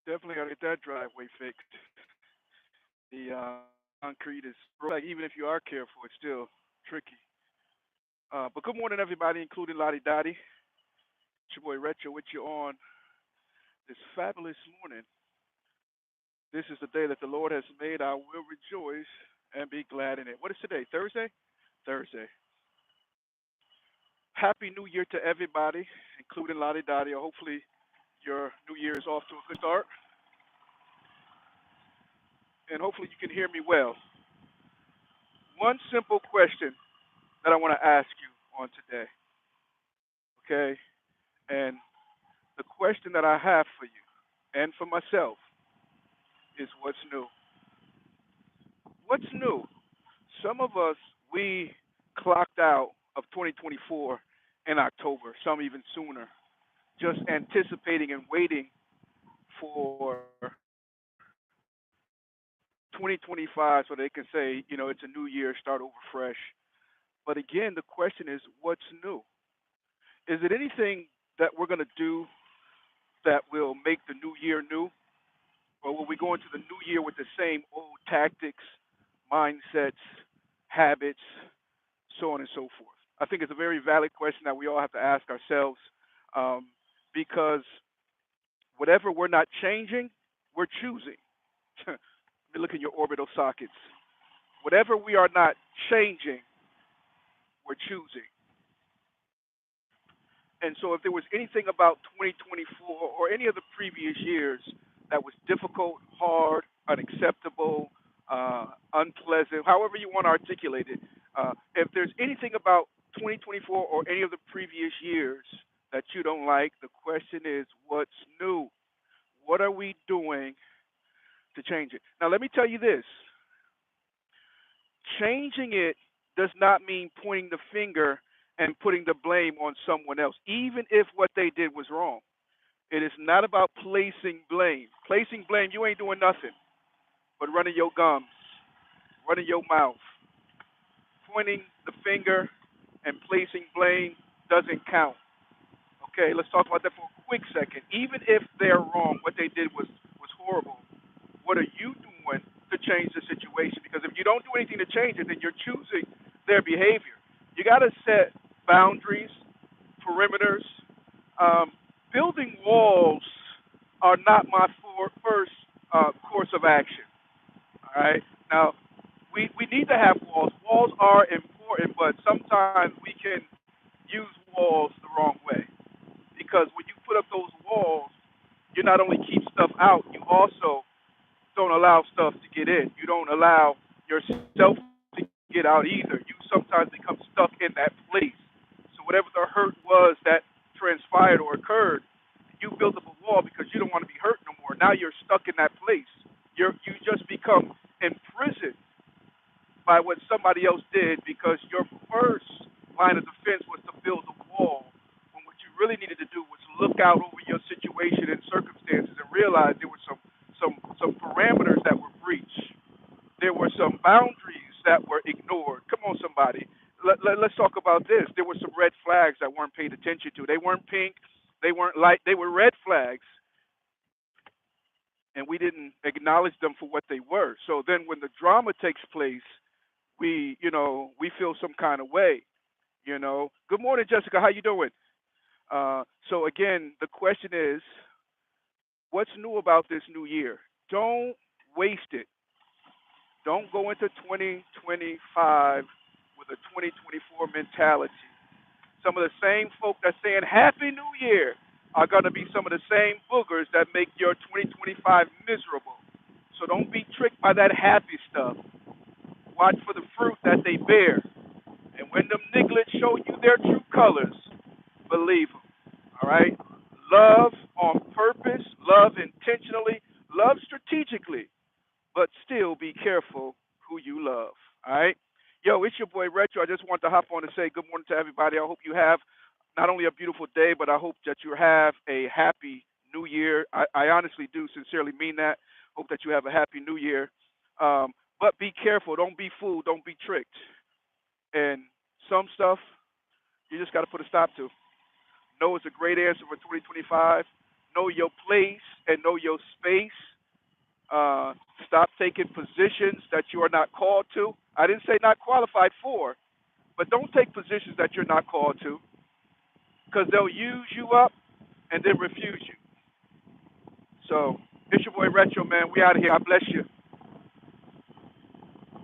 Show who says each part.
Speaker 1: Definitely got to get that driveway fixed. The concrete is like even if you are careful, it's still tricky. But good morning, everybody, including Lottie Dottie. It's your boy Retro with you on this fabulous morning. This is the day that the Lord has made. I will rejoice and be glad in it. What is today? Thursday? Thursday. Happy New Year to everybody, including Lottie Dottie. Hopefully, your New Year is off to a good start, and hopefully, you can hear me well. One simple question that I want to ask you on today, okay? And the question that I have for you and for myself is what's new? What's new? Some of us, we clocked out of 2024 in October, some even sooner, just anticipating and waiting for 2025 so they can say, it's a new year, start over fresh. But again, the question is, what's new? Is it anything that we're going to do that will make the new year new? Or will we go into the new year with the same old tactics, mindsets, habits, so on and so forth? I think it's a very valid question that we all have to ask ourselves um, because whatever we're not changing, we're choosing. Let me look at your orbital sockets. Whatever we are not changing, we're choosing. And so, if there was anything about 2024 or any of the previous years that was difficult, hard, unacceptable, unpleasant, however you want to articulate it, if there's anything about 2024 or any of the previous years that you don't like, the question is, what's new? What are we doing to change it? Now, let me tell you this: changing it does not mean pointing the finger and putting the blame on someone else, even if what they did was wrong. It is not about placing blame. Placing blame, you ain't doing nothing but running your gums, running your mouth. Pointing the finger and placing blame doesn't count. Okay, let's talk about that for a quick second. Even if they're wrong, what they did was horrible. What are you doing to change the situation? Because if you don't do anything to change it, then you're choosing their behavior. You got to set boundaries, perimeters. Um, Building walls are not my first course of action. All right. Now, we need to have walls. Walls are important, but sometimes we can use walls the wrong way because when you put up those walls, you not only keep stuff out, you also don't allow stuff to get in. You don't allow yourself to get out either. You sometimes become stuck in that place. So whatever the hurt was that transpired or occurred, you build up a wall because you don't want to be hurt no more. Now you're stuck in that place. You just become imprisoned by what somebody else did because your first line of defense was to build a wall when what you really needed to do was look out over your situation and circumstances and realize there were some parameters that were breached. There were some boundaries that were ignored. Come on, somebody. Let's talk about this. There were some red flags that weren't paid attention to. They weren't pink. They weren't light. They were red flags, and we didn't acknowledge them for what they were. So then, when the drama takes place, we feel some kind of way. Good morning, Jessica. How you doing? So again, the question is, what's new about this new year? Don't waste it. Don't go into 2025 with a 2024 mentality. Some of the same folk that's saying Happy New Year are going to be some of the same boogers that make your 2025 miserable. So don't be tricked by that happy stuff. Watch for the fruit that they bear. And when them nigglets show you their true colors, believe them. All right? Love on purpose, love intentionally, love strategically, but still be careful who you love. All right? Yo, it's your boy Retro. I just want to hop on and say good morning to everybody. I hope you have not only a beautiful day, but I hope that you have a happy new year. I honestly do sincerely mean that. Hope that you have a happy new year. But be careful. Don't be fooled. Don't be tricked. And some stuff you just got to put a stop to. No is a great answer for 2025. Know your place. and know your space. Uh, Stop taking positions that you are not called to. I didn't say not qualified for, but don't take positions that you're not called to, because they'll use you up and then refuse you. So it's your boy Retro, man. We out of here. God bless you.